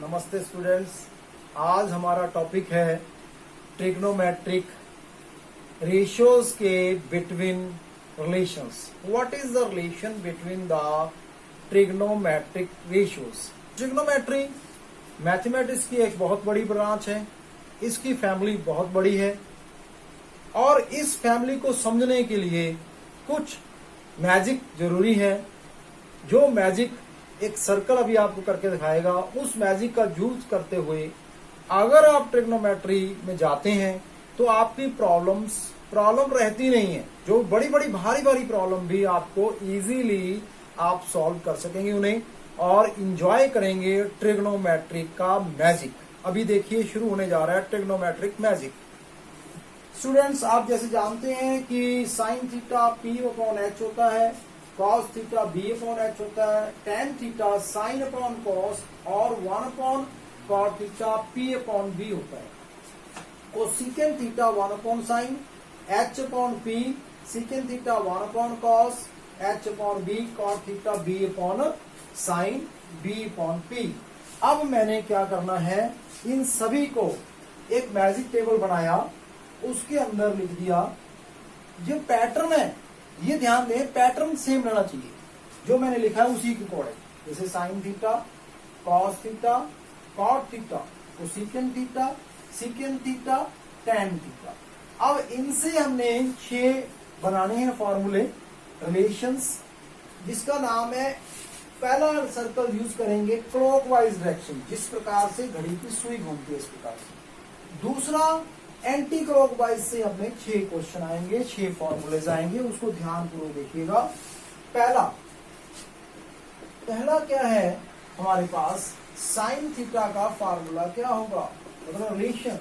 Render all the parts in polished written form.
नमस्ते स्टूडेंट्स। आज हमारा टॉपिक है ट्रिग्नोमेट्रिक रेशियोज के between relations. What is the relation between the trigonometric ratios? Trigonometry mathematics की एक बहुत बड़ी ब्रांच है। इसकी फैमिली बहुत बड़ी है और इस फैमिली को समझने के लिए कुछ मैजिक जरूरी है। जो मैजिक एक सर्कल अभी आपको करके दिखाएगा, उस मैजिक का यूज करते हुए अगर आप ट्रिग्नोमेट्री में जाते हैं तो आपकी प्रॉब्लम रहती नहीं है। जो बड़ी बड़ी भारी प्रॉब्लम भी आपको इजीली आप सॉल्व कर सकेंगे उन्हें और इंजॉय करेंगे ट्रिग्नोमेट्रिक का मैजिक। अभी देखिए शुरू होने जा रहा है ट्रिग्नोमेट्रिक मैजिक। स्टूडेंट्स, आप जैसे जानते हैं कि sine theta P upon H होता है, cos theta B upon H होता है, tan theta sine upon cos और 1 upon cot theta P upon B होता है। Cosecant theta 1 upon sine, H upon P, secant theta 1 upon cos, H upon B, cot theta B upon sine, B upon P. अब मैंने क्या करना है, इन सभी को एक मैजिक टेबल बनाया, उसके अंदर लिख दिया। जो पैटर्न है ये ध्यान दें, पैटर्न सेम रहना चाहिए। जो मैंने लिखा है उसी के अकॉर्डिंग, जैसे sine theta, cos theta, cot theta, cosecant theta, secant theta, tan theta. अब इनसे हमने 6 बनाने हैं फॉर्मूले रिलेशंस, जिसका नाम है, पहला सर्कल यूज करेंगे क्लॉकवाइज डायरेक्शन, जिस प्रकार से घड़ी की सुई घूमती है इस प्रकार से। दूसरा एंटी क्लॉकवाइज से अपने 6 क्वेश्चन आएंगे, 6 फॉर्मूलेज आएंगे, उसको ध्यानपूर्वक देखिएगा। पहला क्या है हमारे पास, साइन थीटा का फार्मूला क्या होगा, मतलब relation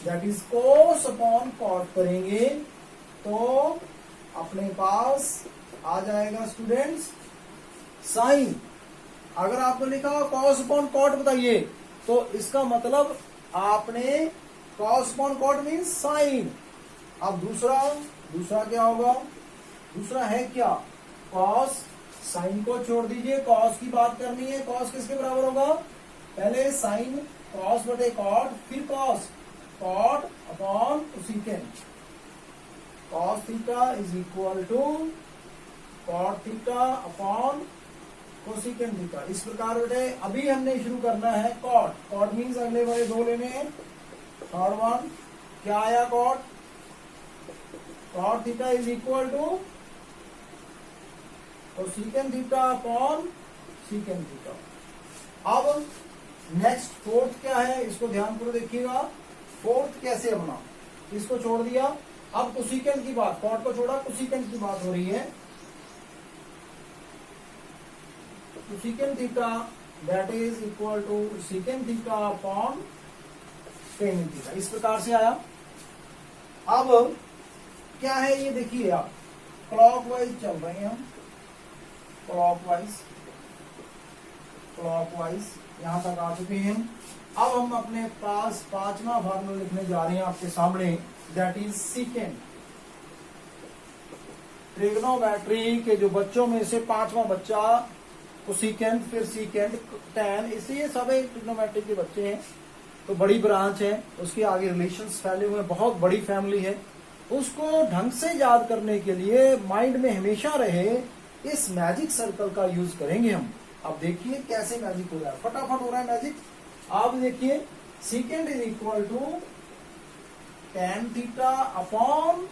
that is cos upon cot करेंगे तो अपने पास आ जाएगा स्टूडेंट्स साइन। अगर आपने लिखा कॉस अपॉन कॉट बताइए तो इसका मतलब आपने cos upon cot means sine. अब दूसरा क्या होगा, दूसरा है क्या, कॉस। साइन को छोड़ दीजिए, कॉस की बात करनी है। कॉस किसके बराबर होगा, पहले साइन कॉस बटे कॉट, फिर cos, cot upon cosecant. Cos theta is equal to cot theta upon cosecant theta. इस प्रकार बेटे अभी हमने शुरू करना है कॉट। कॉट मीन्स अगले वाले 2 लेने हैं। थर्ड वन क्या आया, cot. Cot theta is equal to cosecant theta upon secant theta. अब नेक्स्ट फोर्थ क्या है, इसको ध्यानपूर्वक देखिएगा। फोर्थ कैसे बना, इसको छोड़ दिया। अब कोसेकेंट की बात, कॉट को छोड़ा, कोसेकेंट की बात हो रही है। Cosecant theta that is equal to secant theta upon tan theta. इस प्रकार से आया। अब क्या है ये देखिए, आप क्लॉकवाइज चल रहे हैं, हम क्लॉकवाइज यहां तक आ चुके हैं। अब हम अपने पास 5वां फार्मूला लिखने जा रहे हैं आपके सामने, दैट इज सीकेंट। ट्रिग्नोमेट्री के जो बच्चों में से 5वां बच्चा कोसेकेंट, फिर सीकेंट, टेन, इसलिए सब ट्रिग्नोमेट्री के बच्चे हैं। तो बड़ी ब्रांच है, उसके आगे रिलेशंस फैले हुए, बहुत बड़ी फैमिली है। उसको ढंग से याद करने के लिए माइंड में हमेशा रहे, इस मैजिक सर्कल का यूज करेंगे हम। अब देखिए कैसे मैजिक हो रहा है, फटाफट हो रहा है मैजिक। आप देखिए, secant is equal to tan theta upon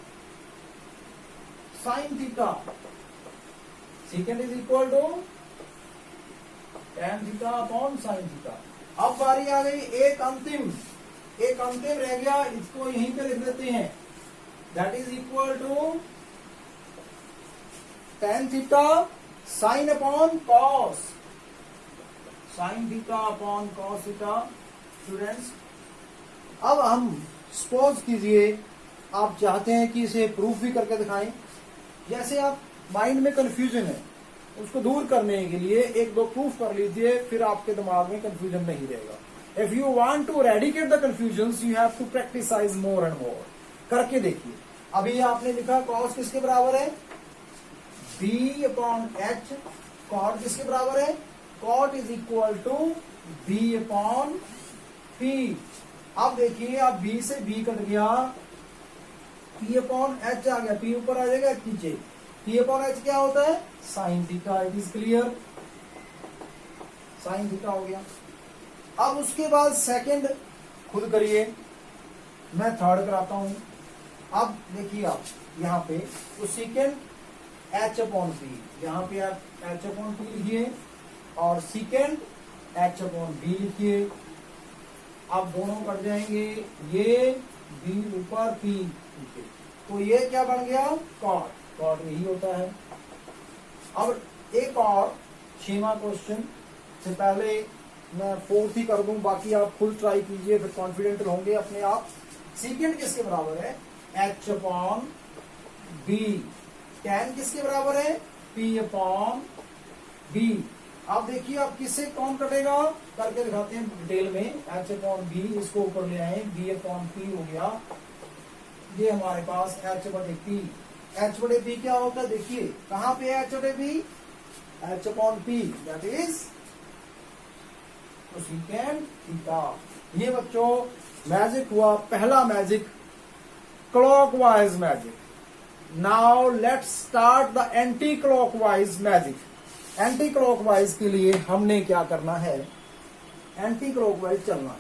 sine theta. Secant is equal to tan theta upon sine theta. अब बारी आ गई एक अंतिम रह गया, इसको यहीं पे लिख देते हैं, that is equal to tan theta sine upon cos, sine theta upon cos theta. Students, अब हम सपोज कीजिए आप चाहते हैं कि इसे प्रूफ भी करके दिखाएं। जैसे आप माइंड में कंफ्यूजन है, उसको दूर करने के लिए 1-2 प्रूफ कर लीजिए, फिर आपके दिमाग में कंफ्यूजन नहीं रहेगा। If you want to eradicate the confusion you have to practise more and more. करके देखिए। अभी आपने लिखा कॉस किसके बराबर है, बी अपॉन एच। कॉट किसके बराबर है, cot is equal to B upon P. अब देखिए, अब बी से बी कट गया, पी अपॉन एच आ गया, पी ऊपर आ जाएगा एच नीचे, पी अपॉन एच क्या होता है, sine theta. It is clear, sine theta हो गया। अब उसके बाद सेकंड खुद करिए, मैं थर्ड कराता हूं। अब देखिए आप यहाँ पे, तो सेकेंड एच अपॉन पी, यहाँ पे आप एच अपॉन पी लिखिए और सेकेंड एच अपॉन बी लिखिए। अब दोनों कट जाएंगे, ये बी ऊपर पी नीचे, तो ये क्या बन गया, कॉट। कॉट यही होता है। अब एक और 6वां क्वेश्चन से पहले मैं फोर्थ ही कर दूं, बाकी आप फुल ट्राई कीजिए, फिर कॉन्फिडेंट होंगे अपने आप। सेकेंड किसके बराबर है, एच अपॉन बी। टेन किसके बराबर है, पी अपॉन बी। अब देखिए अब किससे कौन कटेगा, करके दिखाते हैं डिटेल में। एच अपॉन बी, इसको ऊपर ले आए, बी अपॉन पी हो गया। ये हमारे पास एच बटे पी। एच बटे पी क्या होता है, देखिए कहां पे है एच बटे P, H upon P, that is second theta. ये बच्चों मैजिक हुआ, पहला magic, clockwise magic. Now let's start the anti clockwise magic. Anti clockwise के लिए हमने क्या करना है, एंटी क्लॉकवाइज चलना है।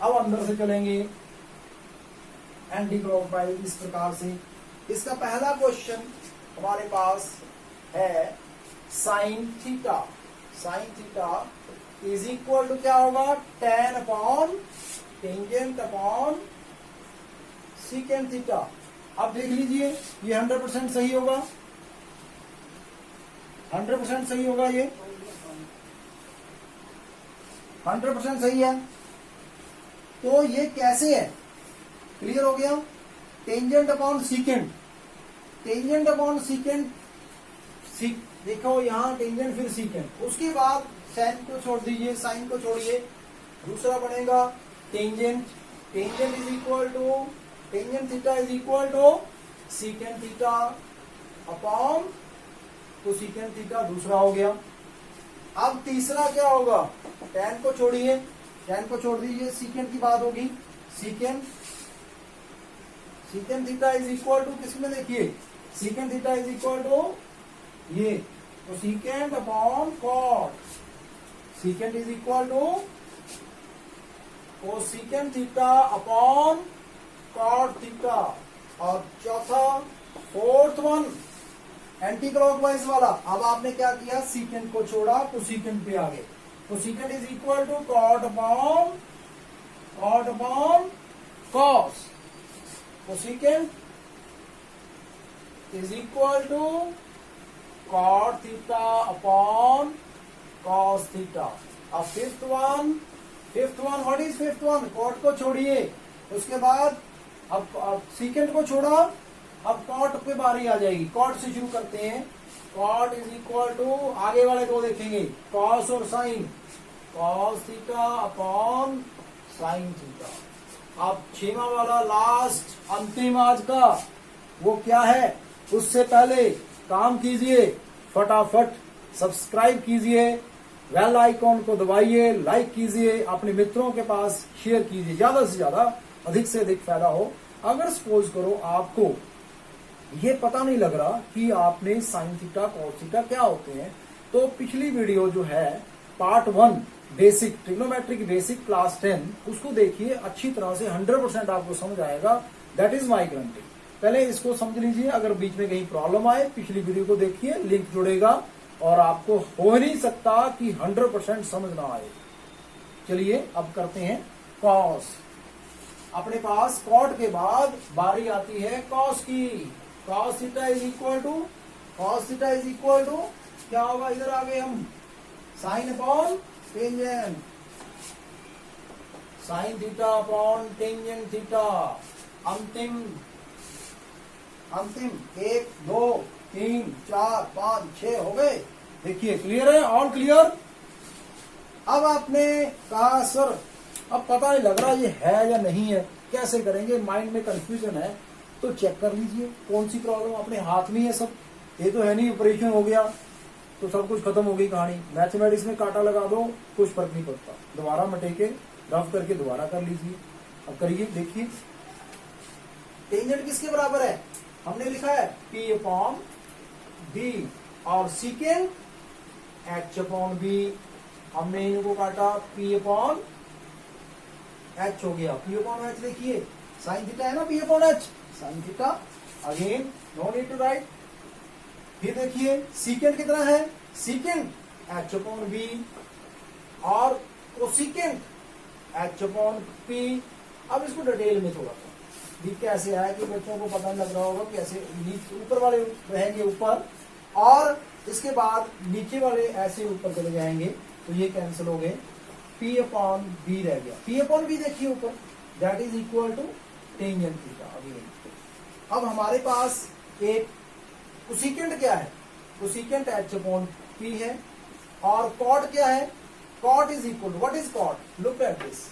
अब अंदर से चलेंगे एंटी क्लॉकवाइज इस प्रकार से। इसका पहला क्वेश्चन हमारे पास है sine theta. Sine theta is equal to क्या होगा, tan upon tangent upon secant theta. अब देख लीजिए, ये 100% सही होगा, 100% सही होगा, ये 100% सही है। तो ये कैसे है, क्लियर हो गया। Tangent upon secant, tangent upon secant, देखो यहाँ टेंजेंट फिर सीकेंट, उसके बाद साइन को छोड़ दीजिए, साइन को छोड़िए, दूसरा बनेगा tangent. Tangent is equal to, tangent theta is equal to secant theta upon, तो सीकेंट थीटा दूसरा हो गया। अब तीसरा क्या होगा, टेन को छोड़िए, टेन को छोड़ दीजिए, सीकेंट की बात होगी। Secant, secant theta is equal to किसमें, देखिए secant theta is equal to ये, तो secant upon cot, secant is equal to cosecant theta upon cot theta. और चौथा फोर्थ वन एंटी क्लॉकवाइज वाला, अब आपने क्या किया, सीकेंट को छोड़ा तो सीकेंट पे आ गए, तो secant is equal to cot upon cos, तो secant is equal to cot theta upon cos theta. अब fifth one what is fifth one, cot को छोड़िए, उसके बाद अब सीकेंट को छोड़ा, अब कॉट पे बारी आ जाएगी। कॉट से शुरू करते हैं, कॉट इज इक्वल टू, आगे वाले दो देखेंगे, कॉस और sine, cos theta upon sine theta. अब 6वां वाला लास्ट अंतिम आज का, वो क्या है, उससे पहले काम कीजिए, फटाफट सब्सक्राइब कीजिए, बेल आइकॉन को दबाइए, लाइक कीजिए, अपने मित्रों के पास शेयर कीजिए, ज्यादा से ज्यादा, अधिक से अधिक फायदा हो। अगर सपोज करो आपको ये पता नहीं लग रहा कि आपने साइन थीटा कॉस थीटा क्या होते हैं, तो पिछली वीडियो जो है part 1 basic trigonometric basic class 10, उसको देखिए, अच्छी तरह से 100% आपको समझ आएगा, दैट इज माई गारंटी। पहले इसको समझ लीजिए, अगर बीच में कहीं प्रॉब्लम आए पिछली वीडियो को देखिए, लिंक जुड़ेगा और आपको हो नहीं सकता कि 100% समझ ना आए। चलिए अब करते हैं कॉस। अपने पास कॉट के बाद बारी आती है कॉस की। Cos theta is equal to, cos theta is equal to क्या होगा, इधर आ गए हम, sine upon tangent, sine theta upon tangent theta. अंतिम 1 2 3 4 5 6 हो गए। देखिए क्लियर है, ऑल क्लियर। अब आपने कहा सर अब पता नहीं लग रहा ये है या नहीं है, कैसे करेंगे, माइंड में कंफ्यूजन है, तो चेक कर लीजिए कौन सी प्रॉब्लम अपने हाथ में है सब। ये तो है नहीं ऑपरेशन हो गया, तो सब कुछ खत्म हो गई कहानी। मैथमेटिक्स में कांटा लगा दो, कुछ फर्क नहीं पड़ता। दोबारा मटे के रफ करके दोबारा कर लीजिए। अब करिए, देखिए टेंजेंट किसके बराबर है, हमने लिखा है P अपॉन B और सीकेंट H अपॉन B। हमने इनको काटा, P अपॉन H हो गया। P अपॉन H देखिए, साइन थीटा है ना, P upon H sine theta. Again no need to write. फिर देखिए सीकेंट कितना है, सीकेंट H अपॉन B और कोसीकेंट H अपॉन P। अब इसको डिटेल में थोड़ा सा भी कैसे है कि बच्चों को पता लग रहा होगा कैसे। ऊपर वाले रहेंगे ऊपर और इसके बाद नीचे वाले ऐसे ऊपर चले जाएंगे, तो ये कैंसिल हो गए। P अपॉन B रह गया। P अपॉन B देखिए ऊपर, that is equal to tangent theta. अब हमारे पास एक कोसेकेंट क्या है, कोसेकेंट H अपॉन P है और कॉट क्या है, cot is equal to, what is cot, look at this,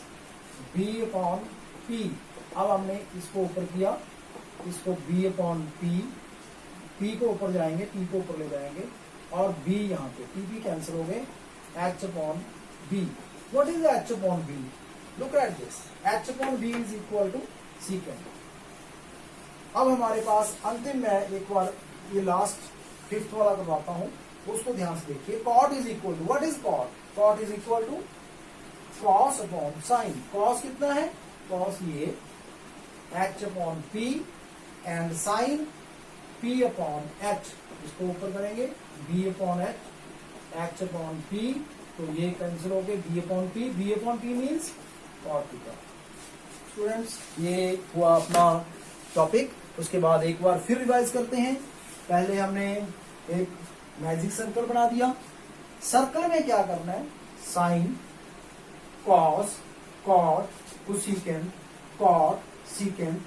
B upon P। अब हमने इसको ऊपर किया, इसको B अपॉन P को ऊपर जाएंगे, P को ऊपर ले जाएंगे और B यहाँ पे P कैंसिल हो गए, H upon B। What is H upon B, look at this, H upon B is equal to secant. अब हमारे पास अंतिम में एक बार ये लास्ट फिफ्थ वाला करवाता हूं, उसको ध्यान से देखिए। Cot is equal to, what is cot, cot is equal to cos upon sine. Cos कितना है, कॉस ये H upon P and sine P upon H। इसको ऊपर करेंगे, B upon H upon P, तो ये कैंसिल हो गए, B upon P means cot theta. Students ये हुआ अपना टॉपिक। उसके बाद एक बार फिर रिवाइज करते हैं। पहले हमने एक मैजिक सर्कल बना दिया। सर्कल में क्या करना है, sine, cos, cot, cosecant, cot, secant,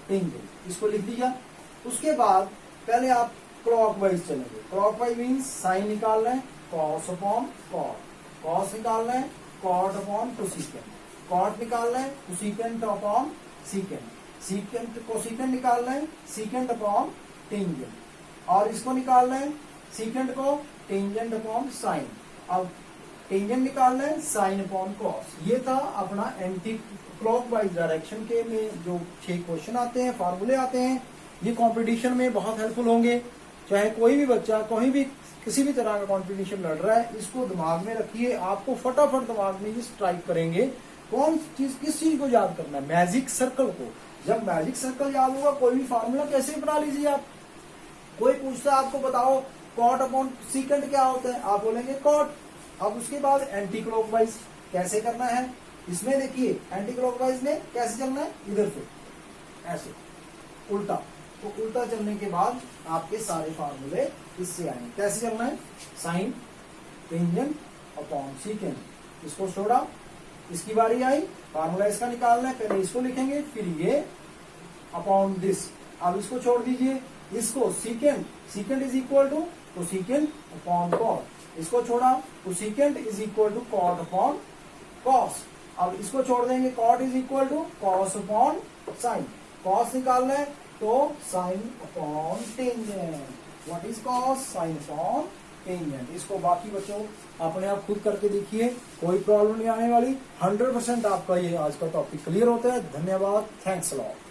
tangent, इसको लिख दिया। उसके बाद पहले आप क्लॉकवाइज चलेंगे। क्लॉकवाइज मीन्स साइन निकालना है, कॉस अपॉन कॉट, कॉस निकालना है, कॉट अपॉन कोसेकेंट, कॉट निकालना है, cosecant upon secant, secant cosecant निकालना है, सीकेंट अपॉन टेंजेंट, और इसको निकालना है सीकेंट को टेंजेंट अपॉन साइन। अब टेंजेंट निकालना है साइन अपॉन कॉस। ये था अपना एंटी क्लॉकवाइज डायरेक्शन के में जो 6 क्वेश्चन आते हैं, फार्मूले आते हैं। ये कंपटीशन में बहुत हेल्पफुल होंगे। चाहे कोई भी बच्चा कोई भी किसी भी तरह का कंपटीशन लड़ रहा है, इसको दिमाग में रखिए। आपको फटाफट दिमाग में स्ट्राइक करेंगे कौन चीज, किस चीज को याद करना है, मैजिक सर्कल को। जब मैजिक सर्कल याद होगा, कोई भी फार्मूला कैसे बना लीजिए आप। कोई पूछता है आपको बताओ कॉट अपॉन सीकेंट क्या होता है, आप बोलेंगे कॉट। अब उसके बाद एंटी क्लॉकवाइज कैसे करना है, इसमें देखिए एंटी क्लॉकवाइज में कैसे चलना है, इधर से ऐसे उल्टा। तो उल्टा चलने के बाद आपके सारे फार्मूले इससे आएंगे। कैसे चलना है, साइन टेंजेंट अपॉन सीकेंट। इसको छोड़ा, इसकी बारी आई, फार्मूला इसका निकालना है। पहले इसको लिखेंगे, फिर ये अपॉन दिस। अब इसको छोड़ दीजिए, इसको secant, secant is equal to cosecant upon cot. इसको छोड़ा, cosecant is equal to cot upon cos. अब इसको छोड़ देंगे, cot is equal to cos upon sine. Cos निकालना है तो sine upon tangent. What is cos, sine upon tangent. इसको बाकी बच्चों अपने आप खुद करके देखिए, कोई प्रॉब्लम नहीं आने वाली। 100% आपका ये आज का टॉपिक क्लियर होता है। धन्यवाद, थैंक्स अ लॉट।